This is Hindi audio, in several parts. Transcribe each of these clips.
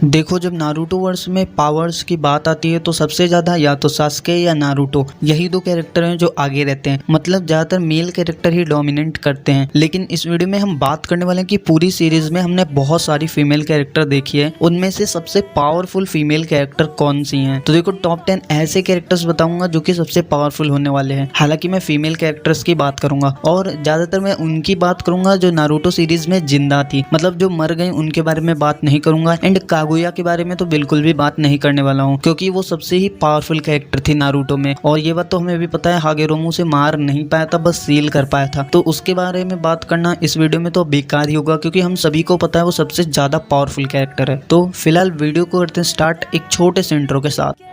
देखो, जब नारुतो वर्स में पावर्स की बात आती है तो सबसे ज्यादा या तो सास्के या नारुतो, यही दो कैरेक्टर हैं जो आगे रहते हैं। मतलब ज्यादातर मेल कैरेक्टर ही डोमिनेट करते हैं। लेकिन इस वीडियो में हम बात करने वाले हैं कि पूरी सीरीज में हमने बहुत सारी फीमेल कैरेक्टर देखी है, उनमें से सबसे पावरफुल फीमेल कैरेक्टर कौन सी हैं। तो देखो, टॉप 10 ऐसे कैरेक्टर्स बताऊंगा जो कि सबसे पावरफुल होने वाले हैं। हालांकि मैं फीमेल कैरेक्टर्स की बात करूंगा और ज्यादातर मैं उनकी बात करूंगा जो नारुतो सीरीज में जिंदा थी, मतलब जो मर गई उनके बारे में बात नहीं करूंगा। एंड कागुया के बारे में तो बिल्कुल भी बात नहीं करने वाला हूँ, क्योंकि वो सबसे ही पावरफुल कैरेक्टर थी नारुतो में। और ये बात तो हमें भी पता है, हागेरोमू से मार नहीं पाया था, बस सील कर पाया था। तो उसके बारे में बात करना इस वीडियो में तो बेकार ही होगा, क्योंकि हम सभी को पता है वो सबसे ज्यादा पावरफुल कैरेक्टर है। तो फिलहाल वीडियो को करते हैं स्टार्ट एक छोटे से इंट्रो के साथ।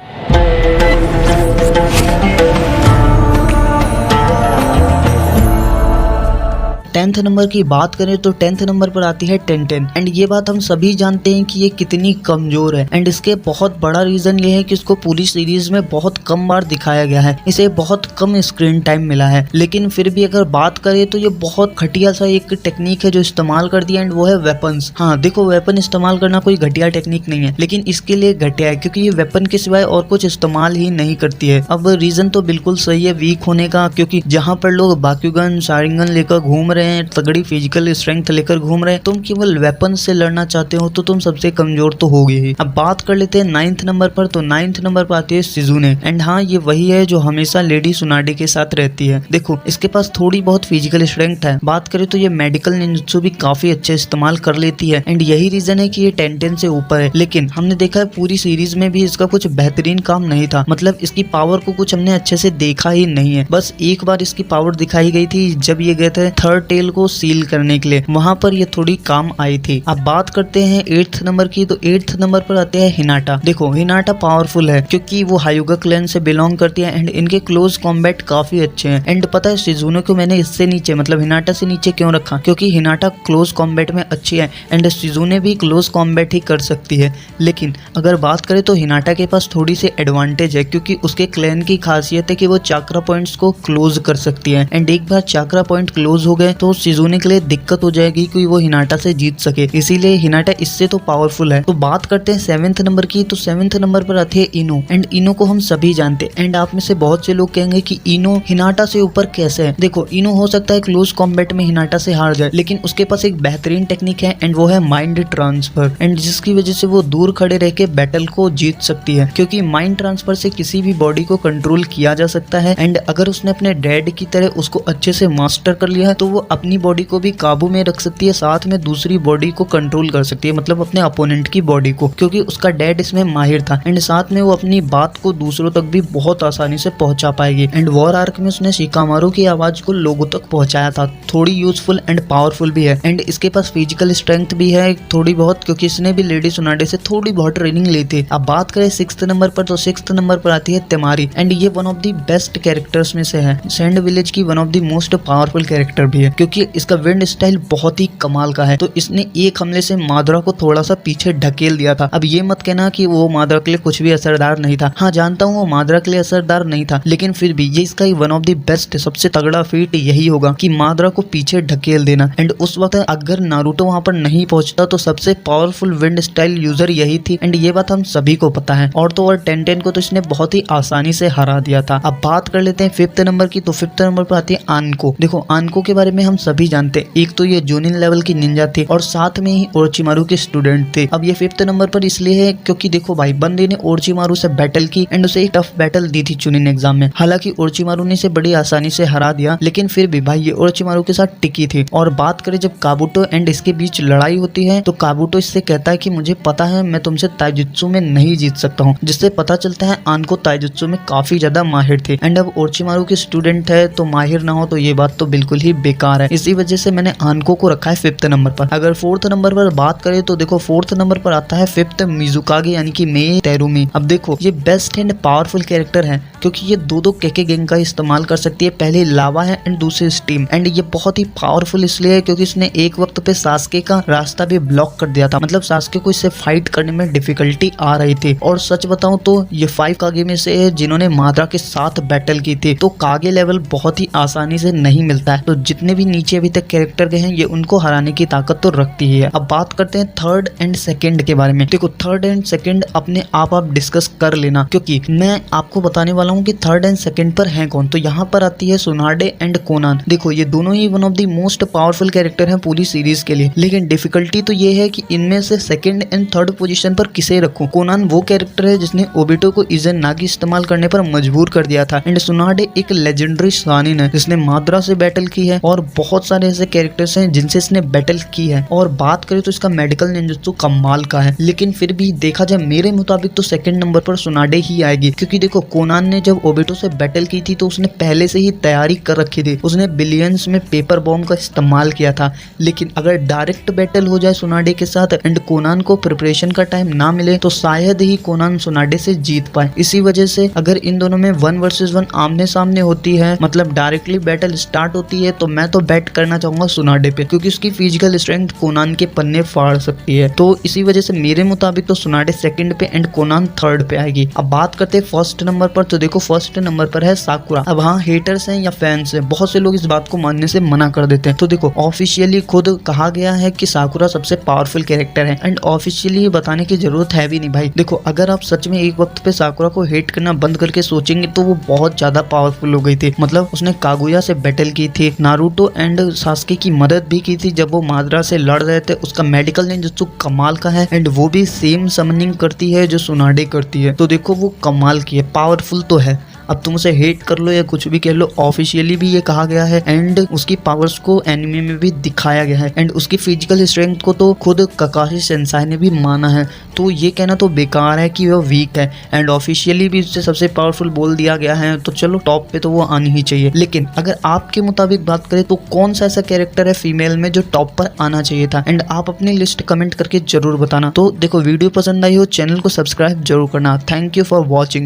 10th नंबर की बात करें तो 10th नंबर पर आती है टेंटेन। एंड ये बात हम सभी जानते हैं कि ये कितनी कमजोर है। एंड इसके बहुत बड़ा रीजन ये है कि इसको पूरी सीरीज में बहुत कम बार दिखाया गया है, इसे बहुत कम स्क्रीन टाइम मिला है। लेकिन फिर भी अगर बात करें तो ये बहुत घटिया सा एक टेक्निक है जो इस्तेमाल कर दिया, एंड वो है वेपन्स। हाँ देखो, वेपन इस्तेमाल करना कोई घटिया टेक्निक नहीं है, लेकिन इसके लिए घटिया है क्योंकि ये वेपन के सिवाय और कुछ इस्तेमाल ही नहीं करती है। अब रीजन तो बिल्कुल सही है वीक होने का, क्योंकि जहाँ पर लोग बाक्यूगन शारिंगन लेकर घूम रहे हैं, तगड़ी फिजिकल स्ट्रेंथ लेकर घूम रहे हैं, तुम केवल वेपन से लड़ना चाहते हो तो तुम सबसे कमजोर तो होगे ही। अब बात कर लेते हैं 9th नंबर पर। तो 9th नंबर पर आती है सिजुने। एंड हाँ, ये वही है जो हमेशा लेडी सुनाडे के साथ रहती है। देखो, इसके पास थोड़ी बहुत फिजिकल स्ट्रेंथ है। बात करें तो ये मेडिकल निंजुत्सु भी काफी अच्छे इस्तेमाल कर लेती है, एंड यही रीजन है कि ये टेंटेन से ऊपर है। लेकिन हमने देखा है पूरी सीरीज में भी इसका कुछ बेहतरीन काम नहीं था, मतलब इसकी पावर को कुछ हमने अच्छे से देखा ही नहीं है। बस एक बार इसकी पावर दिखाई गई थी जब ये गए थे थर्ड टेल को सील करने के लिए, वहां पर ये थोड़ी काम आई थी। अब बात करते हैं 8th नंबर की। तो 8th नंबर पर आते हैं हिनाटा। देखो, हिनाटा पावरफुल है क्योंकि वो हायुगा क्लैन से बिलोंग करती है, एंड इनके क्लोज कॉम्बैट काफी अच्छे हैं। एंड पता है सिजुने को मैंने इससे नीचे, मतलब हिनाटा से नीचे क्यों रखा, क्योंकि हिनाटा क्लोज कॉम्बैट में अच्छी है एंड सिजुने भी क्लोज कॉम्बैट ही कर सकती है। लेकिन अगर बात करें तो हिनाटा के पास थोड़ी सी एडवांटेज है, क्योंकि उसके क्लैन की खासियत है कि वो चाक्रा पॉइंट्स को क्लोज कर सकती है। एंड एक बार चाक्रा पॉइंट क्लोज हो गए तो सिजुने के लिए दिक्कत हो जाएगी कि वो हिनाटा से जीत सके, इसीलिए हिनाटा इससे तो पावरफुल है। तो बात करते हैं 7th नंबर की। तो 7th नंबर पर आती है इनो। एंड इनो को हम सभी जानते हैं, एंड आप में से बहुत से लोग कहेंगे कि इनो हिनाटा से ऊपर कैसे है। देखो, इनो हो सकता है क्लोज कॉम्बैट में हिनाटा से हार जाए, लेकिन उसके पास एक बेहतरीन टेक्निक है, एंड वो है माइंड ट्रांसफर। एंड जिसकी वजह से वो दूर खड़े रह के बैटल को जीत सकती है, क्योंकि माइंड ट्रांसफर से किसी भी बॉडी को कंट्रोल किया जा सकता है। एंड अगर उसने अपने डैड की तरह उसको अच्छे से मास्टर कर लिया है तो वो अपनी बॉडी को भी काबू में रख सकती है, साथ में दूसरी बॉडी को कंट्रोल कर सकती है, मतलब अपने अपोनेंट की बॉडी को, क्योंकि उसका डैड इसमें माहिर था। एंड साथ में वो अपनी बात को दूसरों तक भी बहुत आसानी से पहुंचा पाएगी। एंड वॉर आर्क में उसने शिकामारू की आवाज को लोगों तक पहुंचाया था। थोड़ी यूजफुल एंड पावरफुल भी है। एंड इसके पास फिजिकल स्ट्रेंथ भी है थोड़ी बहुत, क्योंकि इसने भी लेडी सुनाडे से थोड़ी बहुत ट्रेनिंग ली थी। अब बात करें 6th नंबर पर। तो 6th नंबर पर आती है तेमारी। एंड ये one of the best characters में से है, सैंड विलेज की one of the most powerful character भी है, क्योंकि इसका विंड स्टाइल बहुत ही कमाल का है। तो इसने एक हमले से मादरा को थोड़ा सा पीछे ढकेल दिया था। अब ये मत कहना कि वो मादरा के लिए कुछ भी असरदार नहीं था। हाँ, जानता हूँ वो मादरा के लिए असरदार नहीं था, लेकिन फिर भी ये इसका वन ऑफ द बेस्ट सबसे तगड़ा फीट यही होगा कि मादरा को पीछे ढकेल देना। एंड उस वक्त अगर नारुतो वहां पर नहीं पहुंचता तो सबसे पावरफुल विंड स्टाइल यूजर यही थी। एंड ये बात हम सभी को पता है। और तो और टेंटेन को तो इसने बहुत ही आसानी से हरा दिया था। अब बात कर लेते हैं 5th नंबर की। तो 5th नंबर पर आती है आनको। देखो, आनको के बारे में हम सभी जानते हैं, एक तो ये जूनिन लेवल की निंजा थे और साथ में ही ओरोचिमारू के स्टूडेंट थे। अब ये 5th नंबर पर इसलिए है क्योंकि देखो भाई, बंदे ने ओरोचिमारू से बैटल की एंड उसे एक टफ बैटल दी थी चुनिन एग्जाम में। हालांकि ओरोचिमारू ने इसे बड़ी आसानी से हरा दिया, लेकिन फिर भी भाई ये ओरोचिमारू के साथ टिकी थी। और बात करें जब काबुटो एंड इसके बीच लड़ाई होती है तो काबुटो इससे कहता है कि मुझे पता है मैं तुमसे ताइजुत्सु में नहीं जीत सकता हूँ, जिससे पता चलता है आनको ताइजुत्सु में काफी ज्यादा माहिर थे। एंड अब ओरोचिमारू के स्टूडेंट है तो माहिर ना हो तो ये बात तो बिल्कुल ही बेकार है। इसी वजह से मैंने आनको को रखा है 5th नंबर पर। अगर 4th नंबर पर बात करें तो देखो 4th नंबर पर आता है 5th मिजुकागे, यानी कि मे तेरुमी। अब देखो, ये बेस्ट एंड पावरफुल कैरेक्टर है, क्योंकि ये दो केके गैंग का इस्तेमाल कर सकती है। पहले लावा है एंड दूसरी स्टीम। एंड ये बहुत ही पावरफुल इसलिए है क्योंकि इसने एक वक्त पे सास्के का रास्ता भी ब्लॉक कर दिया था। मतलब सास्के को इससे फाइट करने में डिफिकल्टी आ रही थी। और सच बताऊं तो ये 5 कागे में से है जिन्होंने माद्रा के साथ बैटल की थी। तो कागे लेवल बहुत ही आसानी से नहीं मिलता है। तो जितने भी नीचे अभी तक कैरेक्टर गए हैं ये उनको हराने की ताकत तो रखती ही है। अब बात करते हैं थर्ड एंड सेकंड के बारे में। देखो थर्ड एंड सेकंड अपने आप डिस्कस कर लेना, क्योंकि मैं आपको बताने वाला हूँ कि थर्ड एंड सेकंड पर है कौन। तो यहाँ पर आती है सुनाडे एंड कोनान। देखो ये दोनों ही one of the most powerful character हैं पूरी सीरीज के लिए। लेकिन डिफिकल्टी तो ये है कि इनमें से सेकंड एंड थर्ड पोजीशन पर किसे रखूं। कोनान वो कैरेक्टर है जिसने ओबिटो को इजन नागी इस्तेमाल करने पर मजबूर कर दिया था। एंड सुनाडे एक लेजेंडरी शानिन है जिसने माद्रा से बैटल की है और बहुत सारे ऐसे कैरेक्टर्स हैं जिनसे इसने बैटल की है। और बात करें तो इसका मेडिकल निंजुत्सु कमाल का है। लेकिन फिर भी देखा जाए मेरे मुताबिक तो सेकंड नंबर पर सुनाडे ही आएगी, क्योंकि देखो कोनान ने जब ओबिटो से बैटल की थी तो उसने पहले से ही तैयारी कर रखी थी। उसने बिलियंस में पेपर बॉम्ब का इस्तेमाल किया था। लेकिन अगर डायरेक्ट बैटल हो जाए सुनाडे के साथ एंड कोनान को प्रिपरेशन का टाइम ना मिले तो शायद ही कोनान सुनाडे से जीत पाए। इसी वजह से अगर इन दोनों में 1 वर्सेस 1 आमने सामने होती है, मतलब डायरेक्टली बैटल स्टार्ट होती है, तो मैं तो बैट करना चाहूंगा सुनाडे पे, क्योंकि उसकी फिजिकल स्ट्रेंथ कोनान के पन्ने फाड़ सकती है। तो इसी वजह से मेरे मुताबिक तो सुनाडे सेकंड पे एंड कोनान थर्ड पे आएगी। अब बात करते हैं फर्स्ट नंबर पर। तो देखो फर्स्ट नंबर पर है साकुरा। अब हाँ हेटर्स हैं या फैंस हैं, बहुत से लोग इस बात को मानने से मना कर देते हैं। तो देखो ऑफिशियली खुद कहा गया है कि साकुरा सबसे पावरफुल कैरेक्टर है एंड ऑफिशियली ये बताने की जरूरत है भी नहीं भाई। देखो अगर आप सच में एक वक्त पे साकुरा को हेट करना बंद करके सोचेंगे तो वो बहुत ज्यादा पावरफुल हो गई थी। मतलब उसने कागुया से बैटल की थी, नारुतो एंड सास्के की मदद भी की थी जब वो माद्रा से लड़ रहे थे। उसका मेडिकल निंजुत्सु कमाल का है एंड वो भी सेम समनिंग करती है जो सुनाडे करती है। तो देखो वो कमाल की है, पावरफुल तो है। अब तुम उसे हेट कर लो या कुछ भी कह लो, ऑफिशियली भी ये कहा गया है एंड उसकी पावर्स को एनिमे में भी दिखाया गया है एंड उसकी फिजिकल स्ट्रेंथ को तो खुद ककाशी सेंसाई ने भी माना है। तो ये कहना तो बेकार है कि वो वीक है एंड ऑफिशियली भी उससे सबसे पावरफुल बोल दिया गया है। तो चलो टॉप पे तो वो आनी ही चाहिए। लेकिन अगर आपके मुताबिक बात करें तो कौन सा ऐसा कैरेक्टर है फीमेल में जो टॉप पर आना चाहिए था, एंड आप अपनी लिस्ट कमेंट करके जरूर बताना। तो देखो वीडियो पसंद आई हो चैनल को सब्सक्राइब जरूर करना। Thank you for watching.